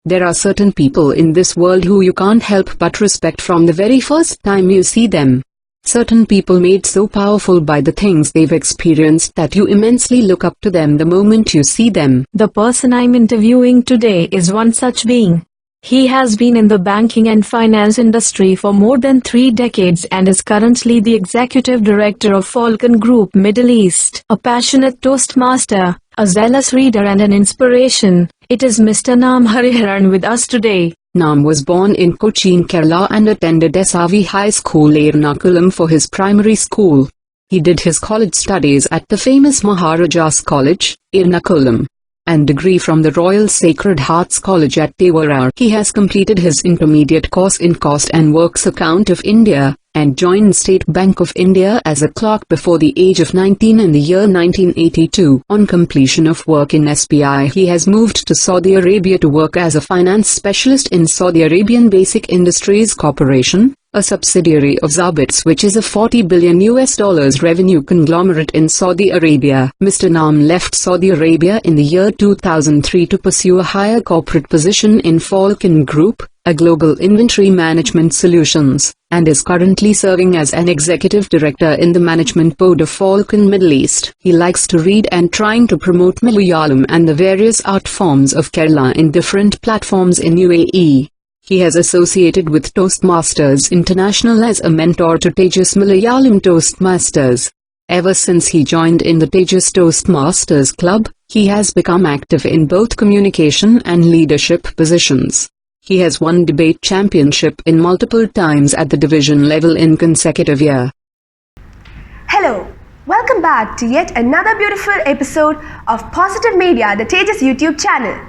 There are certain people in this world who you can't help but respect from the very first time you see them. Certain people made so powerful by the things they've experienced that you immensely look up to them the moment you see them. The person I'm interviewing today is one such being. He has been in the banking and finance industry for more than 3 decades and is currently the executive director of Falcon Group Middle East. A passionate toastmaster, a zealous reader and an inspiration, it is Mr. Nam Hariharan with us today. Nam was born in Kochi in Kerala and attended SRV High School Ernakulam for his primary school. He did his college studies at the famous Maharajas College, Ernakulam, and degree from the Royal Sacred Hearts College at Thevara. He has completed his intermediate course in Cost and Works Account of India, and joined State Bank of India as a clerk before the age of 19 in the year 1982. On completion of work in SBI, he has moved to Saudi Arabia to work as a finance specialist in Saudi Arabian Basic Industries Corporation, a subsidiary of SABIC, which is a $40 billion revenue conglomerate in Saudi Arabia. Mr. Nam left Saudi Arabia in the year 2003 to pursue a higher corporate position in Falcon Group, a global inventory management solutions, and is currently serving as an executive director in the management board of Falcon Middle East. He likes to read and trying to promote Malayalam and the various art forms of Kerala in different platforms in UAE. He has associated with Toastmasters International as a mentor to Tejas Malayalam Toastmasters. Ever since he joined in the Tejas Toastmasters Club, he has become active in both communication and leadership positions. He has won debate championship in multiple times at the division level in consecutive year. Hello, welcome back to yet another beautiful episode of Positive Media, the Tejas YouTube channel.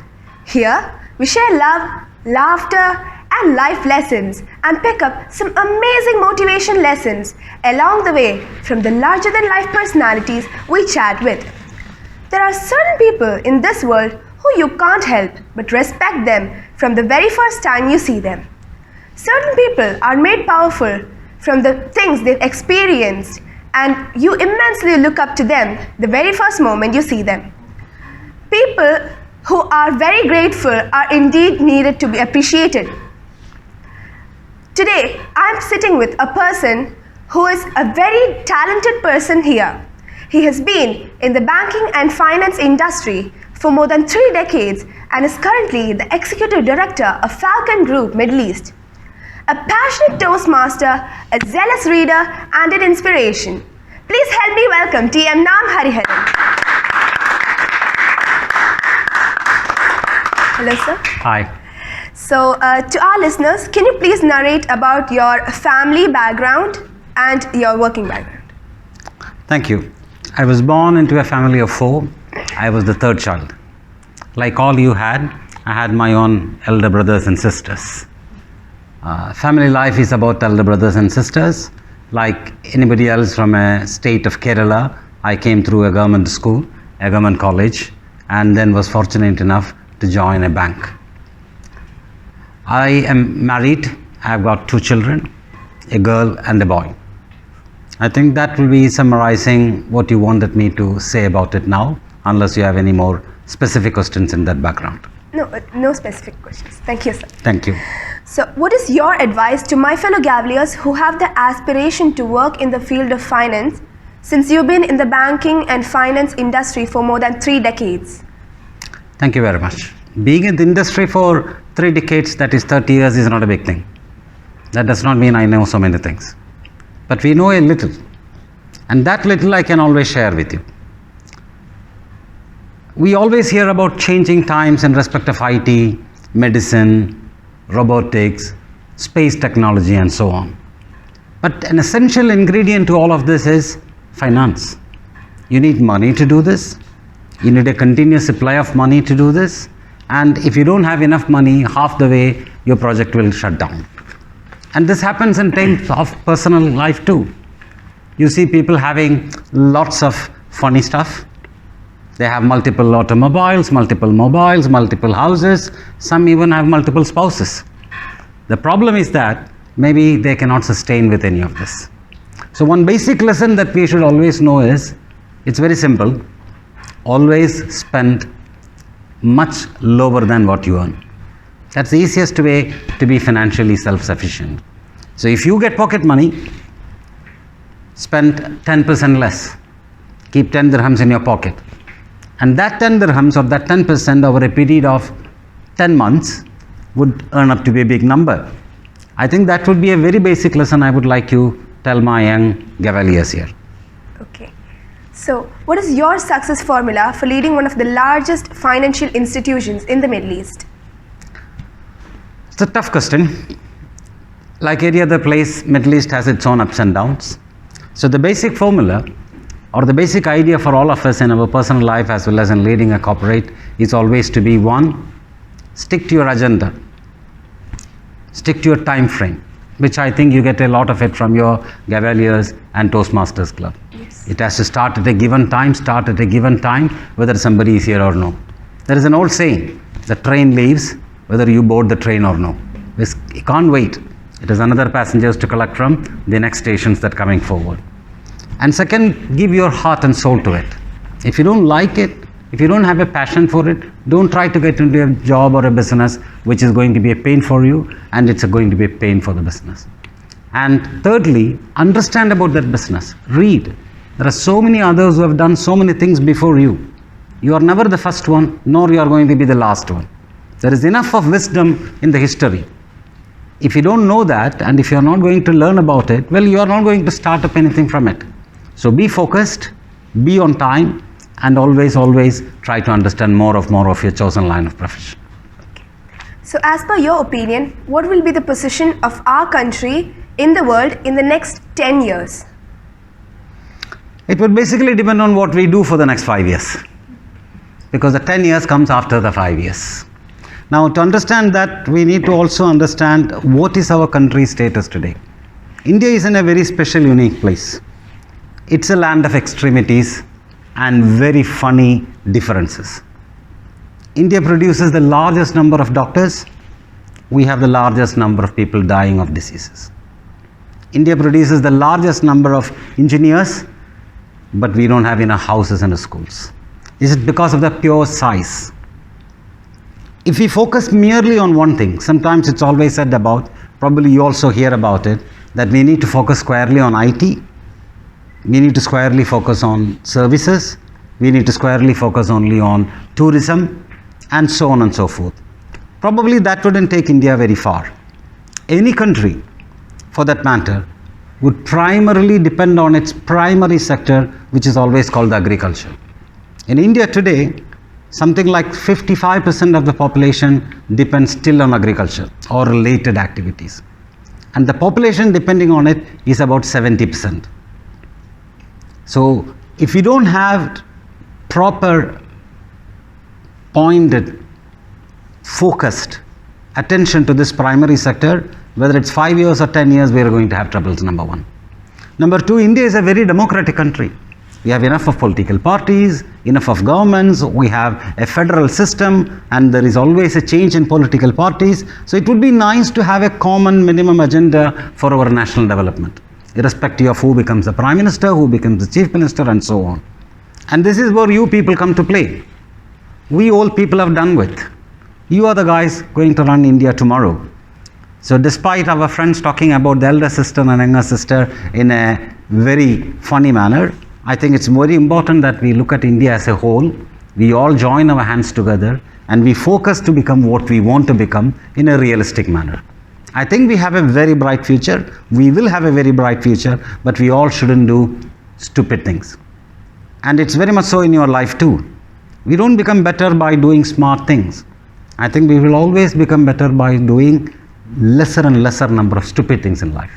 Here, we share love, laughter and life lessons and pick up some amazing motivation lessons along the way from the larger-than-life personalities we chat with. There are certain people in this world who you can't help but respect them from the very first time you see them. Certain people are made powerful from the things they've experienced, and you immensely look up to them the very first moment you see them. People who are very grateful are indeed needed to be appreciated. Today, I'm sitting with a person who is a very talented person here. He has been in the banking and finance industry for more than 3 decades and is currently the executive director of Falcon Group Middle East. A passionate toastmaster, a zealous reader and an inspiration. Please help me welcome TM Nam Hariharan. Hello, sir. Hi. So, to our listeners, can you please narrate about your family background and your working background? Thank you. I was born into a family of 4. I was the 3rd child. Like all you had, I had my own elder brothers and sisters. Family life is about elder brothers and sisters. Like anybody else from a state of Kerala, I came through a government school, a government college, and then was fortunate enough to join a bank. I am married. I have got 2 children, a girl and a boy. I think that will be summarizing what you wanted me to say about it now, unless you have any more specific questions in that background. No specific questions. Thank you, sir. Thank you. So, what is your advice to my fellow Gavliers who have the aspiration to work in the field of finance, since you've been in the banking and finance industry for more than 3 decades? Thank you very much. Being in the industry for 3 decades, that is 30 years, is not a big thing. That does not mean I know so many things. But we know a little. And that little I can always share with you. We always hear about changing times in respect of IT, medicine, robotics, space technology and so on. But an essential ingredient to all of this is finance. You need money to do this. You need a continuous supply of money to do this. And if you don't have enough money, half the way your project will shut down. And this happens in terms of personal life too. You see people having lots of funny stuff. They have multiple automobiles, multiple mobiles, multiple houses. Some even have multiple spouses. The problem is that maybe they cannot sustain with any of this. So one basic lesson that we should always know is, it's very simple. Always spend much lower than what you earn. That's the easiest way to be financially self-sufficient. So if you get pocket money, spend 10% less. Keep 10 dirhams in your pocket. And that 10 dirhams or that 10% over a period of 10 months would earn up to be a big number. I think that would be a very basic lesson I would like you tell my young cavaliers here. Okay. So, what is your success formula for leading one of the largest financial institutions in the Middle East? It's a tough question. Like any other place, Middle East has its own ups and downs. So the basic formula or the basic idea for all of us in our personal life as well as in leading a corporate is always to be one, stick to your agenda, stick to your time frame, which I think you get a lot of it from your Cavaliers and Toastmasters Club. Yes. It has to start at a given time, whether somebody is here or no. There is an old saying, the train leaves whether you board the train or no. You can't wait. It is another passengers to collect from the next stations that coming forward. And second, give your heart and soul to it. If you don't like it, if you don't have a passion for it, don't try to get into a job or a business which is going to be a pain for you and it's going to be a pain for the business. And thirdly, understand about that business. Read. There are so many others who have done so many things before you. You are never the first one, nor you are going to be the last one. There is enough of wisdom in the history. If you don't know that and if you are not going to learn about it, well, you are not going to start up anything from it. So be focused, be on time, and always try to understand more of your chosen line of profession. So as per your opinion, what will be the position of our country in the world in the next 10 years? It would basically depend on what we do for the next 5 years. Because the 10 years comes after the 5 years. Now, to understand that, we need to also understand what is our country's status today. India is in a very special, unique place. It's a land of extremities and very funny differences. India produces the largest number of doctors. We have the largest number of people dying of diseases. India produces the largest number of engineers, but we don't have enough houses and schools. Is it because of the pure size? If we focus merely on one thing, sometimes it's always said about, probably you also hear about it, that we need to focus squarely on IT, we need to squarely focus on services, we need to squarely focus only on tourism, and so on and so forth. Probably that wouldn't take India very far. Any country, for that matter, would primarily depend on its primary sector, which is always called agriculture. In India today, something like 55% of the population depends still on agriculture or related activities. And the population depending on it is about 70%. So, if we don't have proper, pointed, focused attention to this primary sector, whether it's 5 years or 10 years, we are going to have troubles, number one. Number two, India is a very democratic country. We have enough of political parties, enough of governments, we have a federal system, and there is always a change in political parties. So it would be nice to have a common minimum agenda for our national development, irrespective of who becomes the Prime Minister, who becomes the Chief Minister, and so on. And this is where you people come to play. We old people have done with. You are the guys going to run India tomorrow. So despite our friends talking about the elder sister and younger sister in a very funny manner, I think it's very important that we look at India as a whole. We all join our hands together and we focus to become what we want to become in a realistic manner. I think we have a very bright future. We will have a very bright future, but we all shouldn't do stupid things. And it's very much so in your life too. We don't become better by doing smart things. I think we will always become better by doing lesser and lesser number of stupid things in life.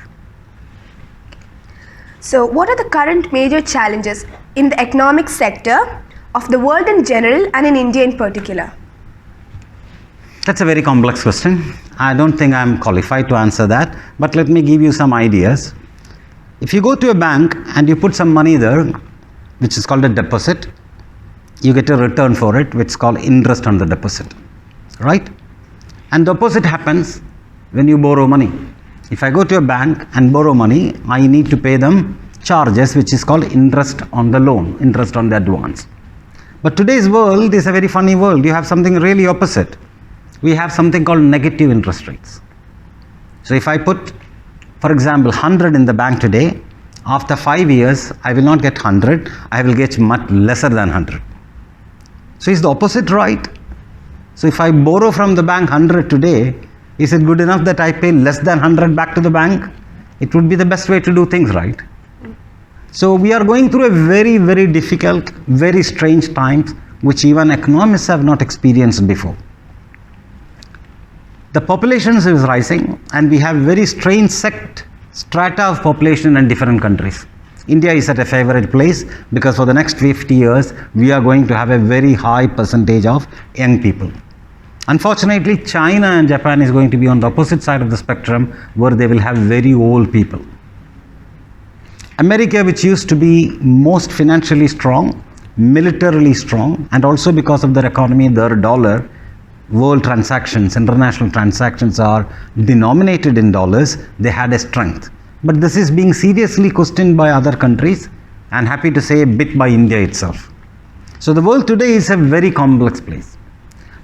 So, what are the current major challenges in the economic sector of the world in general and in India in particular? That's a very complex question. I don't think I'm qualified to answer that, but let me give you some ideas. If you go to a bank and you put some money there, which is called a deposit, you get a return for it, which is called interest on the deposit, right? And the opposite happens when you borrow money. If I go to a bank and borrow money, I need to pay them charges, which is called interest on the loan, interest on the advance. But today's world is a very funny world. You have something really opposite. we have something called negative interest rates. So if I put, for example, 100 in the bank today, after 5 years, I will not get 100, I will get much lesser than 100. So is the opposite right? So if I borrow from the bank 100 today, is it good enough that I pay less than 100 back to the bank? It would be the best way to do things, right? So we are going through a very, very difficult, very strange times, which even economists have not experienced before. The population is rising, and we have very strange strata of population in different countries. India is at a favorite place because for the next 50 years, we are going to have a very high percentage of young people. Unfortunately, China and Japan is going to be on the opposite side of the spectrum, where they will have very old people. America, which used to be most financially strong, militarily strong, and also because of their economy, their dollar, world transactions, international transactions are denominated in dollars, they had a strength. But this is being seriously questioned by other countries, and happy to say a bit by India itself. So the world today is a very complex place.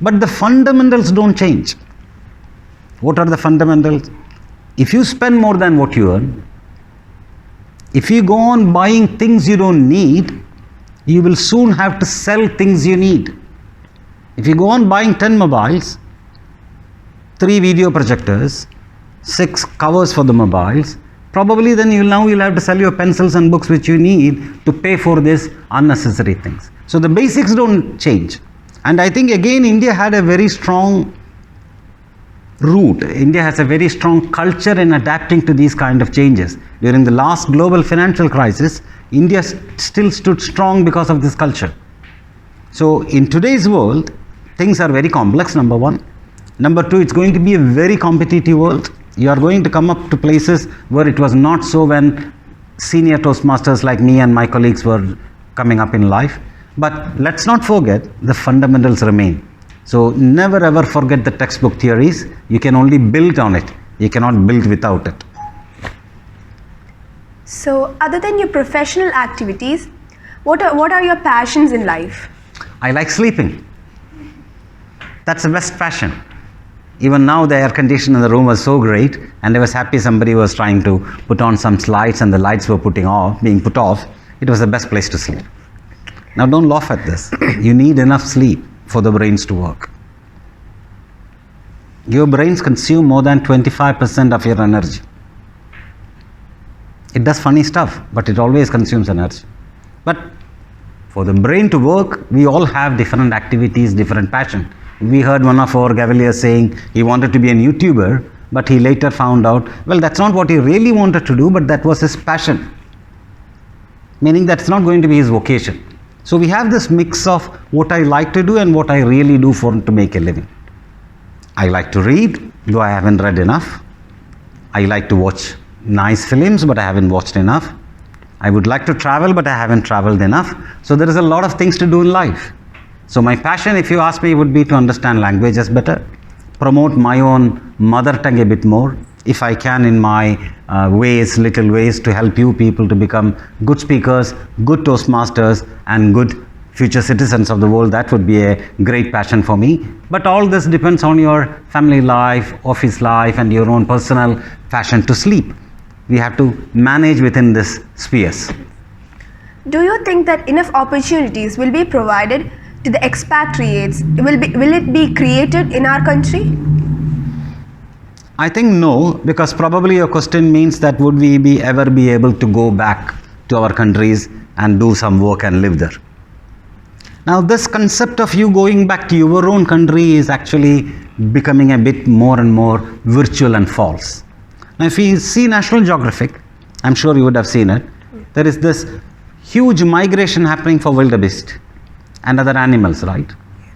But the fundamentals don't change. What are the fundamentals? If you spend more than what you earn, if you go on buying things you don't need, you will soon have to sell things you need. If you go on buying 10 mobiles, 3 video projectors, 6 covers for the mobiles, probably then you'll have to sell your pencils and books which you need to pay for these unnecessary things. So the basics don't change. And I think again India had a very strong root. India has a very strong culture in adapting to these kind of changes. During the last global financial crisis, India still stood strong because of this culture. So in today's world, things are very complex, number one. Number two, it's going to be a very competitive world. You are going to come up to places where it was not so when senior Toastmasters like me and my colleagues were coming up in life. But let's not forget, the fundamentals remain. So never ever forget the textbook theories. You can only build on it. You cannot build without it. So other than your professional activities, what are your passions in life? I like sleeping. That's the best passion. Even now the air condition in the room was so great, and I was happy somebody was trying to put on some slides and the lights were being put off. It was the best place to sleep. Now don't laugh at this. You need enough sleep for the brains to work. Your brains consume more than 25% of your energy. It does funny stuff, but it always consumes energy. But for the brain to work, we all have different activities, different passion. We heard one of our cavaliers saying he wanted to be a YouTuber, but he later found out, well, that's not what he really wanted to do, but that was his passion. Meaning that's not going to be his vocation. So we have this mix of what I like to do and what I really do to make a living. I like to read, though I haven't read enough. I like to watch nice films, but I haven't watched enough. I would like to travel, but I haven't traveled enough. So there is a lot of things to do in life. So my passion, if you ask me, would be to understand languages better, promote my own mother tongue a bit more, if I can in my little ways to help you people to become good speakers, good Toastmasters, and good future citizens of the world. That would be a great passion for me. But all this depends on your family life, office life, and your own personal passion to sleep. We have to manage within this spheres. Do you think that enough opportunities will be provided to the expatriates? Will it be created in our country? I think no, because probably your question means that would we ever be able to go back to our countries and do some work and live there. Now this concept of you going back to your own country is actually becoming a bit more and more virtual and false. Now if you see National Geographic, I'm sure you would have seen it, there is this huge migration happening for wildebeest and other animals, right?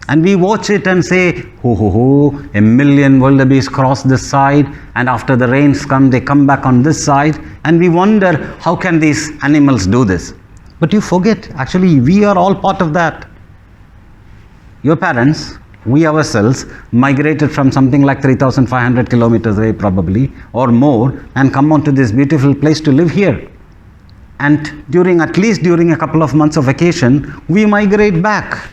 And we watch it and say, ho ho ho, 1 million wildebeest cross this side, and after the rains come, they come back on this side, and we wonder, how can these animals do this? But you forget, actually, we are all part of that. Your parents, we ourselves, migrated from something like 3,500 kilometers away probably, or more, and come on to this beautiful place to live here. And at least during a couple of months of vacation, we migrate back.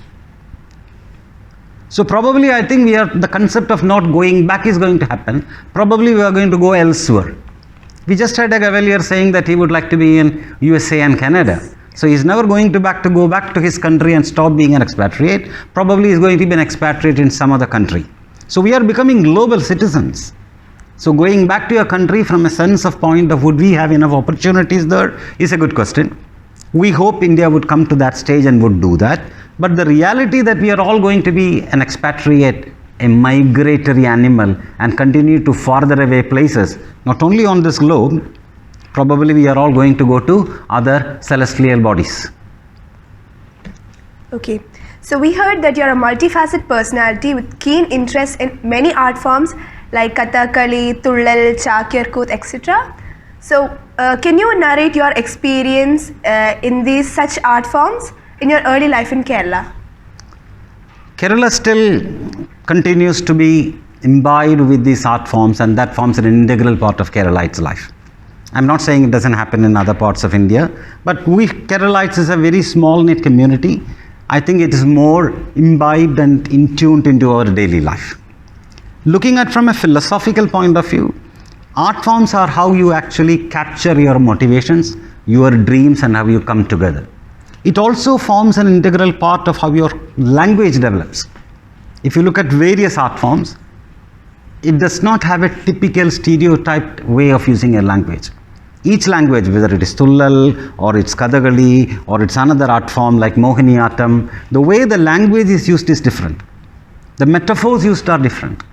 So probably I think the concept of not going back is going to happen. Probably we are going to go elsewhere. We just had a cavalier saying that he would like to be in USA and Canada. So he's never going to go back to his country and stop being an expatriate. Probably he's going to be an expatriate in some other country. So we are becoming global citizens. So going back to your country from a sense of point of would we have enough opportunities there is a good question. We hope India would come to that stage and would do that. But the reality that we are all going to be an expatriate, a migratory animal and continue to farther away places, not only on this globe, probably we are all going to go to other celestial bodies. Okay, so we heard that you're a multifaceted personality with keen interest in many art forms like Kathakali, Thullal, Chakyarkooth, etc. So, can you narrate your experience in these such art forms in your early life in Kerala? Kerala still continues to be imbibed with these art forms, and that forms an integral part of Kerala's life. I'm not saying it doesn't happen in other parts of India, but we Keralites is a very small knit community. I think it is more imbibed and in tuned into our daily life. Looking at from a philosophical point of view, art forms are how you actually capture your motivations, your dreams, and how you come together. It also forms an integral part of how your language develops. If you look at various art forms, it does not have a typical stereotyped way of using a language. Each language, whether it is Thullal or it's Kathakali or it's another art form like Mohiniyattam, the way the language is used is different. The metaphors used are different.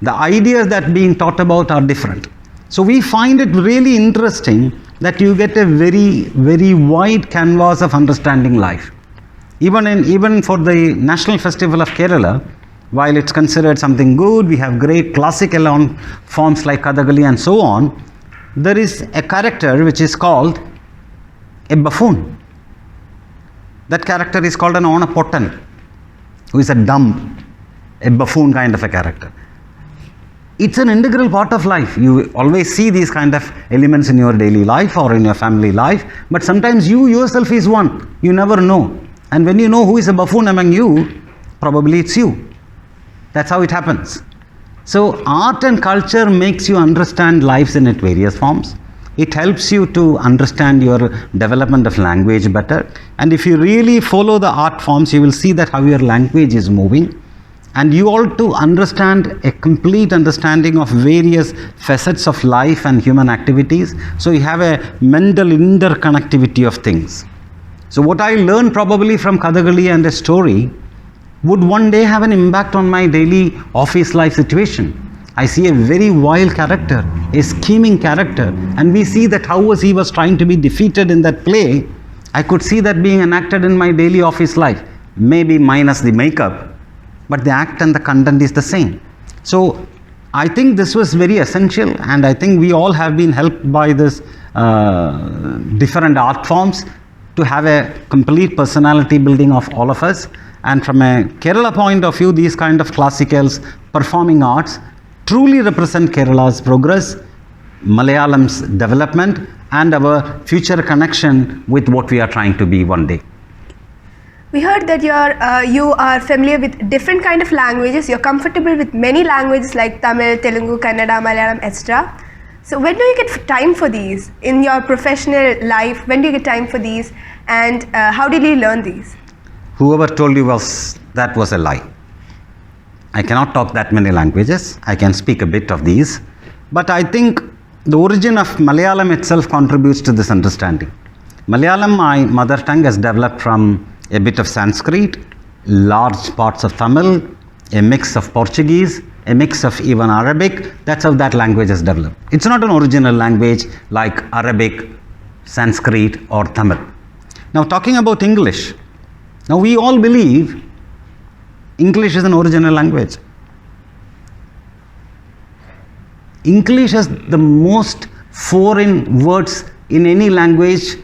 The ideas that being taught about are different. So we find it really interesting that you get a very, very wide canvas of understanding life. Even for the National Festival of Kerala, while it's considered something good, we have great classical forms like Kathakali and so on, there is a character which is called a buffoon. That character is called an Onapottan, who is a dumb, a buffoon kind of a character. It's an integral part of life. You always see these kind of elements in your daily life or in your family life, but sometimes you yourself is one. You never know. And when you know who is a buffoon among you, probably it's you. That's how it happens. So art and culture makes you understand lives in its various forms. It helps you to understand your development of language better. And if you really follow the art forms, you will see that how your language is moving. And you ought to understand a complete understanding of various facets of life and human activities. So you have a mental interconnectivity of things. So what I learned probably from Kathakali and a story would one day have an impact on my daily office life situation. I see a very wild character, a scheming character, and we see that how he was trying to be defeated in that play. I could see that being enacted in my daily office life, maybe minus the makeup, but the act and the content is the same. So I think this was very essential, and I think we all have been helped by this different art forms to have a complete personality building of all of us. And from a Kerala point of view, these kind of classicals, performing arts, truly represent Kerala's progress, Malayalam's development, and our future connection with what we are trying to be one day. We heard that you are familiar with different kind of languages. You're comfortable with many languages like Tamil, Telugu, Kannada, Malayalam, etc. So when do you get time for these in your professional life? When do you get time for these, and how did you learn these? Whoever told you that was a lie. I cannot talk that many languages. I can speak a bit of these, but I think the origin of Malayalam itself contributes to this understanding. Malayalam, my mother tongue, has developed from a bit of Sanskrit, large parts of Tamil, a mix of Portuguese, a mix of even Arabic. That's how that language has developed. It's not an original language like Arabic, Sanskrit or Tamil. Now talking about English. Now we all believe English is an original language. English has the most foreign words in any language.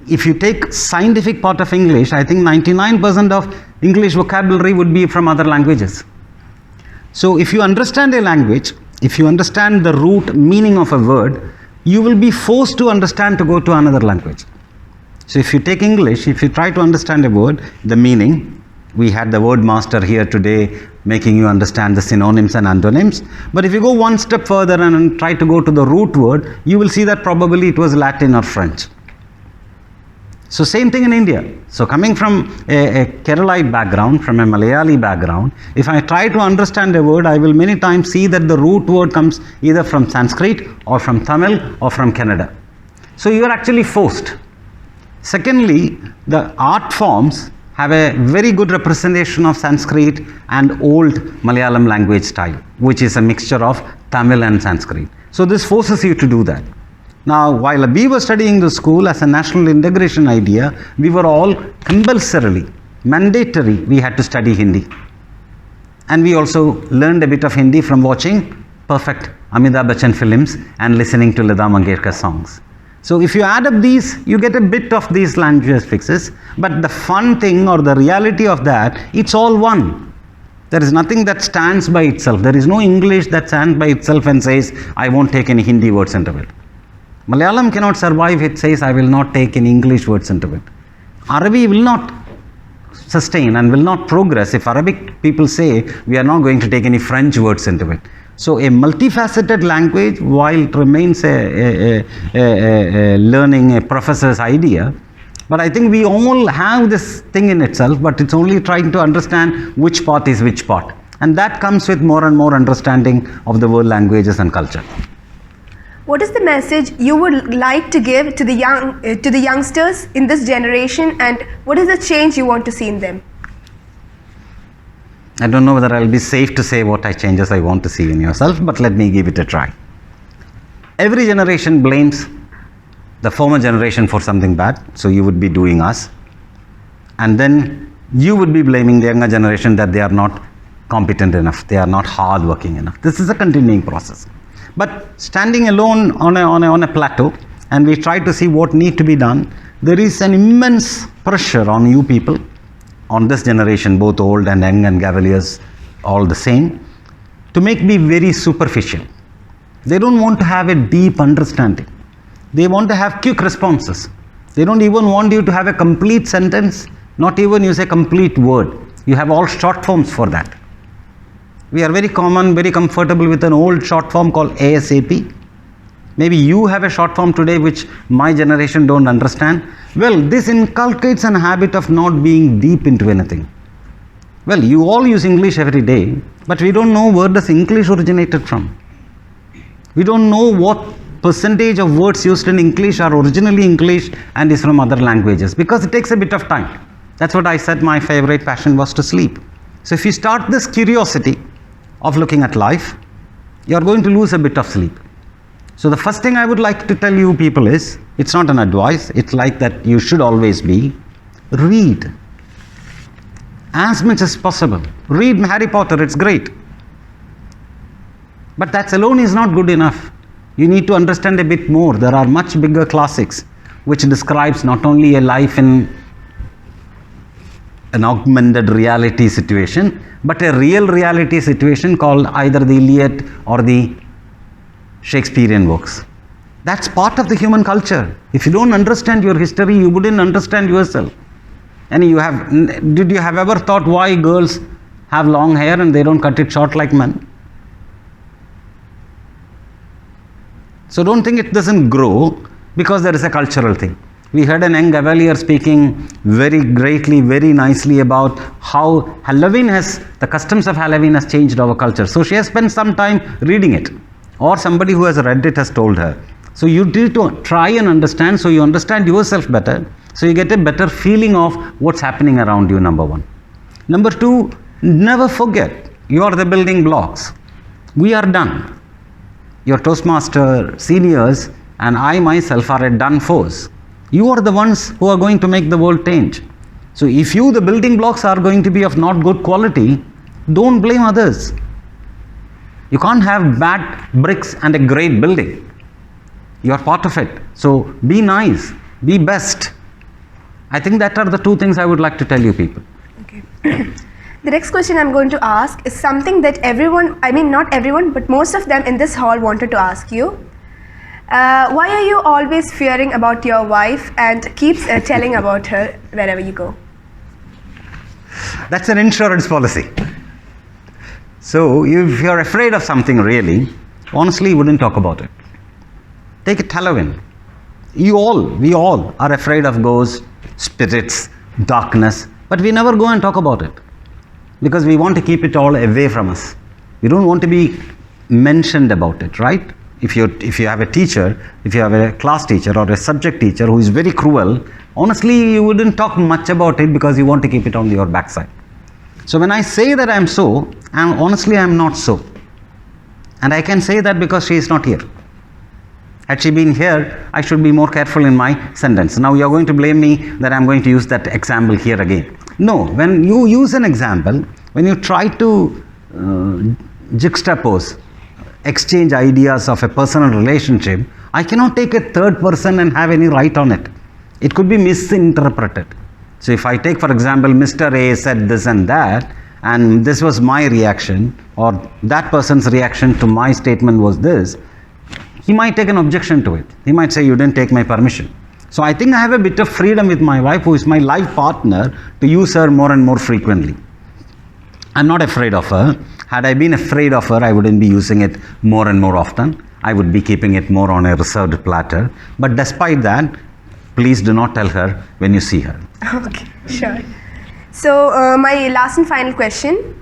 If you take scientific part of English, I think 99% of English vocabulary would be from other languages. So if you understand a language, if you understand the root meaning of a word, you will be forced to understand to go to another language. So if you take English, if you try to understand a word, the meaning, We had the word master here today making you understand the synonyms and antonyms. But if you go one step further and try to go to the root word, you will see that probably it was Latin or French. So same thing in India. So coming from a Keralite background, from a Malayali background, if I try to understand a word, I will many times see that the root word comes either from Sanskrit or from Tamil or from Kannada. So you are actually forced. Secondly, the art forms have a very good representation of Sanskrit and old Malayalam language style, which is a mixture of Tamil and Sanskrit. So this forces you to do that. Now, while we were studying the school as a national integration idea, we were all compulsorily, mandatory, we had to study Hindi. And we also learned a bit of Hindi from watching perfect Amitabh Bachchan films and listening to Lata Mangeshkar songs. So if you add up these, you get a bit of these language fixes, but the fun thing or the reality of that, it's all one. There is nothing that stands by itself. There is no English that stands by itself and says, I won't take any Hindi words into it. Malayalam cannot survive, it says, I will not take any English words into it. Arabic will not sustain and will not progress if Arabic people say, we are not going to take any French words into it. So a multifaceted language, while it remains a learning, a professor's idea, but I think we all have this thing in itself, but it's only trying to understand which part is which part. And that comes with more and more understanding of the world languages and culture. What is the message you would like to give to the youngsters in this generation, and what is the change you want to see in them? I don't know whether I'll be safe to say what changes I want to see in yourself, but let me give it a try. Every generation blames the former generation for something bad, so you would be doing us. And then you would be blaming the younger generation that they are not competent enough, they are not hard-working enough. This is a continuing process. But standing alone on a plateau, and we try to see what needs to be done, there is an immense pressure on you people, on this generation, both old and young and cavaliers, all the same, to make me very superficial. They don't want to have a deep understanding. They want to have quick responses. They don't even want you to have a complete sentence, not even use a complete word. You have all short forms for that. We are very comfortable with an old short form called ASAP. Maybe you have a short form today which my generation don't understand. Well, this inculcates a habit of not being deep into anything. Well, you all use English every day, but we don't know where does English originated from. We don't know what percentage of words used in English are originally English and is from other languages, because it takes a bit of time. That's what I said my favorite passion was to sleep. So if you start this curiosity of looking at life, you are going to lose a bit of sleep. So the first thing I would like to tell you people is, it's not an advice, it's like that you should always be, read as much as possible. Read Harry Potter, it's great. But that alone is not good enough. You need to understand a bit more. There are much bigger classics which describes not only a life in an augmented reality situation, but a real reality situation called either the Iliad or the Shakespearean works. That's part of the human culture. If you don't understand your history, you wouldn't understand yourself. And did you have ever thought why girls have long hair and they don't cut it short like men? So don't think it doesn't grow because there is a cultural thing. We heard an young cavalier speaking very greatly, very nicely about how the customs of Halloween has changed our culture. So she has spent some time reading it, or somebody who has read it has told her. So you need to try and understand, so you understand yourself better, so you get a better feeling of what's happening around you, number one. Number two, never forget, you are the building blocks. We are done. Your Toastmaster seniors and I myself are a done force. You are the ones who are going to make the world change. So if the building blocks are going to be of not good quality, don't blame others. You can't have bad bricks and a great building. You are part of it. So be nice, be best. I think that are the two things I would like to tell you people. Okay. The next question I'm going to ask is something that not everyone, but most of them in this hall wanted to ask you. Why are you always fearing about your wife and keeps telling about her wherever you go? That's an insurance policy. So if you're afraid of something really, honestly, you wouldn't talk about it. Take it Halloween. We all are afraid of ghosts, spirits, darkness, but we never go and talk about it because we want to keep it all away from us. We don't want to be mentioned about it, right? If you have a teacher, if you have a class teacher or a subject teacher who is very cruel, honestly, you wouldn't talk much about it because you want to keep it on your backside. So when I say that I'm so, honestly, I'm not so. And I can say that because she is not here. Had she been here, I should be more careful in my sentence. Now you are going to blame me that I'm going to use that example here again. No, when you use an example, when you try to juxtapose, exchange ideas of a personal relationship, I cannot take a third person and have any right on it. It could be misinterpreted. So if I take, for example, Mr. A said this and that, and this was my reaction, or that person's reaction to my statement was this, he might take an objection to it. He might say, you didn't take my permission. So I think I have a bit of freedom with my wife, who is my life partner, to use her more and more frequently. I'm not afraid of her. Had I been afraid of her, I wouldn't be using it more and more often. I would be keeping it more on a reserved platter. But despite that, please do not tell her when you see her. Okay, sure. So my last and final question.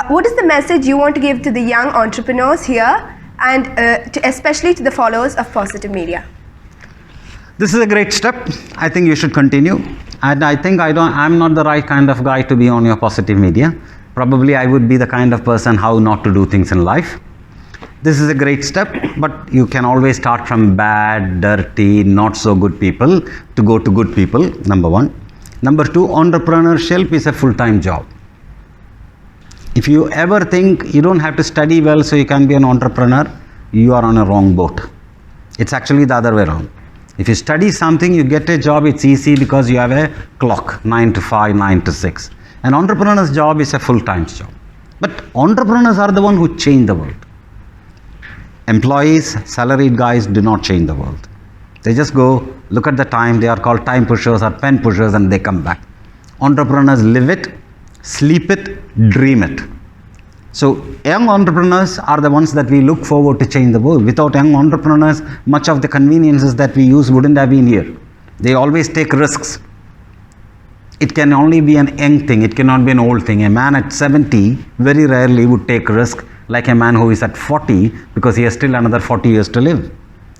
What is the message you want to give to the young entrepreneurs here and especially to the followers of Positive Media? This is a great step. I think you should continue. And I think I'm not the right kind of guy to be on your Positive Media. Probably I would be the kind of person how not to do things in life. This is a great step, but you can always start from bad, dirty, not so good people to go to good people, number one. Number two, entrepreneurship is a full-time job. If you ever think you don't have to study well so you can be an entrepreneur, you are on a wrong boat. It's actually the other way around. If you study something, you get a job, it's easy because you have a clock, 9 to 5, 9 to 6. An entrepreneur's job is a full-time job. But entrepreneurs are the ones who change the world. Employees, salaried guys do not change the world. They just go, look at the time, they are called time pushers or pen pushers, and they come back. Entrepreneurs live it, sleep it, dream it. So young entrepreneurs are the ones that we look forward to change the world. Without young entrepreneurs, much of the conveniences that we use wouldn't have been here. They always take risks. It can only be an young thing, it cannot be an old thing. A man at 70 very rarely would take risk like a man who is at 40 because he has still another 40 years to live.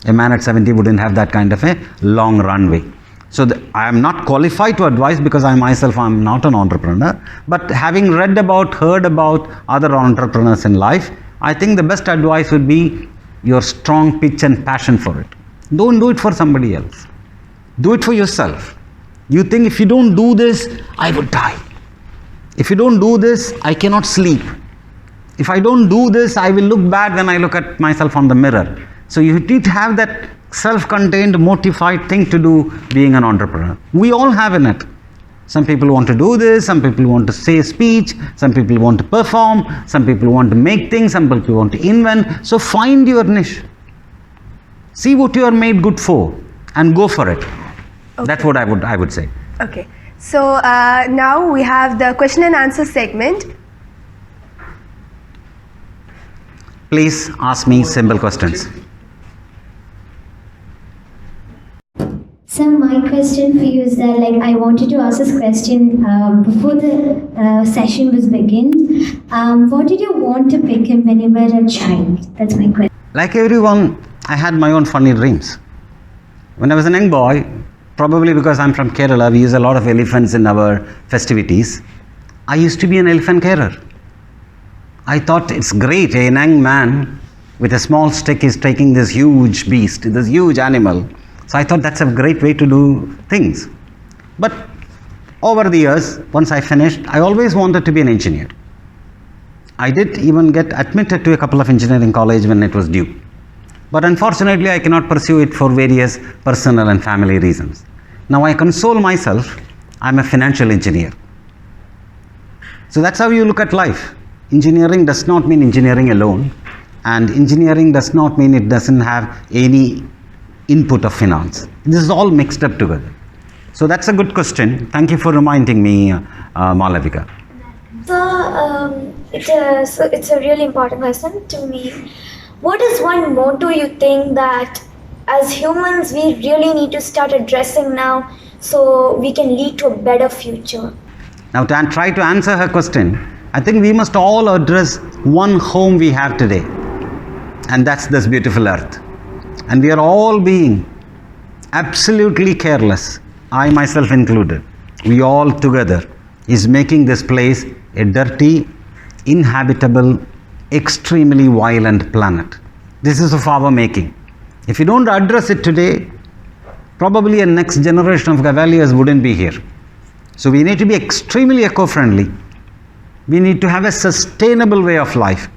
A man at 70 wouldn't have that kind of a long runway. So I am not qualified to advise because I myself am not an entrepreneur. But having read about, heard about other entrepreneurs in life, I think the best advice would be your strong pitch and passion for it. Don't do it for somebody else. Do it for yourself. You think if you don't do this, I would die. If you don't do this, I cannot sleep. If I don't do this, I will look bad when I look at myself on the mirror. So you need to have that self-contained, motivated thing to do being an entrepreneur. We all have in it. Some people want to do this, some people want to say a speech, some people want to perform, some people want to make things, some people want to invent. So find your niche. See what you are made good for and go for it. Okay. That's what I would say. Okay. So now we have the question and answer segment. Please ask me simple questions. So my question for you is that, I wanted to ask this question before the session was begin. What did you want to become when you were a child? That's my question. Like everyone, I had my own funny dreams. When I was a young boy, probably because I'm from Kerala, we use a lot of elephants in our festivities. I used to be an elephant carer. I thought it's great, a young man with a small stick is taking this huge beast, this huge animal. So I thought that's a great way to do things. But over the years, once I finished, I always wanted to be an engineer. I did even get admitted to a couple of engineering colleges when it was due. But unfortunately, I cannot pursue it for various personal and family reasons. Now I console myself, I'm a financial engineer. So that's how you look at life. Engineering does not mean engineering alone, and engineering does not mean it doesn't have any input of finance. This is all mixed up together. So that's a good question. Thank you for reminding me, Malavika. So, it's a really important question to me. What is one motto you think that as humans we really need to start addressing now so we can lead to a better future? Now, to try to answer her question, I think we must all address one home we have today, and that's this beautiful earth. And we are all being absolutely careless, I myself included. We all together is making this place a dirty, inhabitable, extremely violent planet. This is of our making. If you don't address it today, probably a next generation of cavaliers wouldn't be here. So we need to be extremely eco-friendly. We need to have a sustainable way of life,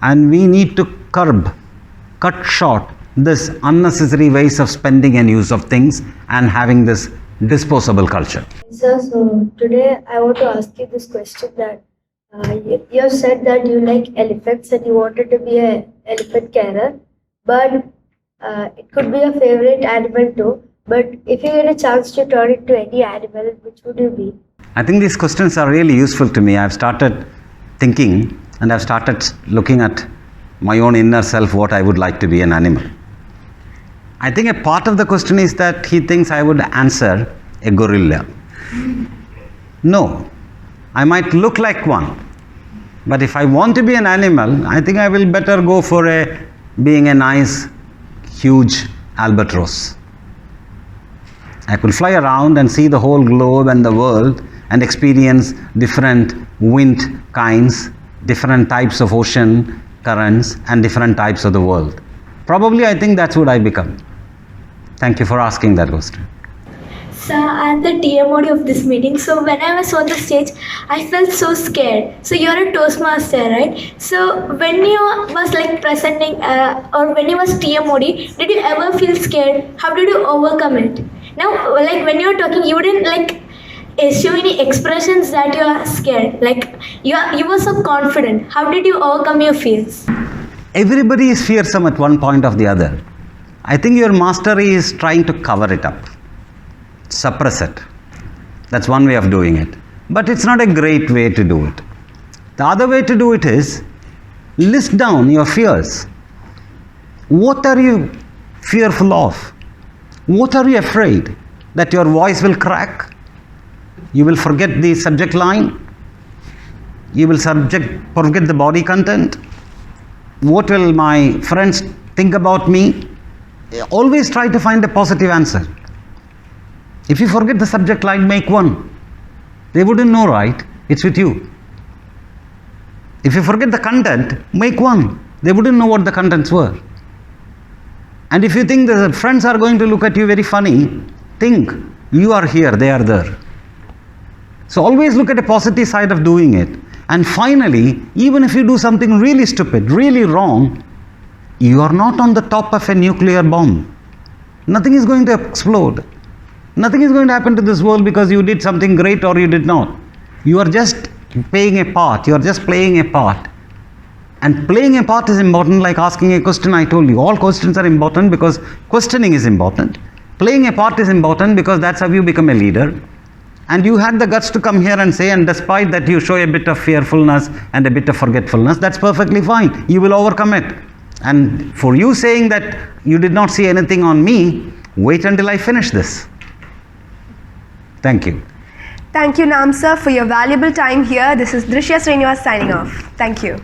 and we need to cut short this unnecessary ways of spending and use of things and having this disposable culture. Sir, so today I want to ask you this question that you have said that you like elephants and you wanted to be an elephant carer, but it could be a favorite animal too. But if you get a chance to turn into any animal, which would you be? I think these questions are really useful to me. I've started thinking and I've started looking at my own inner self, what I would like to be an animal. I think a part of the question is that he thinks I would answer a gorilla. No, I might look like one, but if I want to be an animal, I think I will better go for being a nice, huge albatross. I could fly around and see the whole globe and the world and experience different wind kinds, different types of ocean currents and different types of the world. Probably I think that's what I become. Thank you for asking that question. Sir, I'm the TM of this meeting. So when I was on the stage, I felt so scared. So you're a Toastmaster, right? So when you was like presenting or when you was TMOD, did you ever feel scared? How did you overcome it? Now, like when you're talking, you didn't like show any expressions that you are scared. Like you were so confident. How did you overcome your fears? Everybody is fearsome at one point or the other. I think your mastery is trying to cover it up, suppress it. That's one way of doing it. But it's not a great way to do it. The other way to do it is list down your fears. What are you fearful of? What are you afraid? That your voice will crack? You will forget the subject line? You will forget the body content? What will my friends think about me? Always try to find a positive answer. If you forget the subject line, make one. They wouldn't know, right? It's with you. If you forget the content, make one. They wouldn't know what the contents were. And if you think the friends are going to look at you very funny, think, you are here, they are there. So always look at the positive side of doing it. And finally, even if you do something really stupid, really wrong, you are not on the top of a nuclear bomb. Nothing is going to explode. Nothing is going to happen to this world because you did something great or you did not. You are just playing a part. You are just playing a part. And playing a part is important, like asking a question. I told you, all questions are important because questioning is important. Playing a part is important because that's how you become a leader. And you had the guts to come here and say, and despite that you show a bit of fearfulness and a bit of forgetfulness, that's perfectly fine. You will overcome it. And for you saying that you did not see anything on me, wait until I finish this. Thank you. Thank you, Nam sir, for your valuable time here. This is Drishya Sreenivas signing off. Thank you.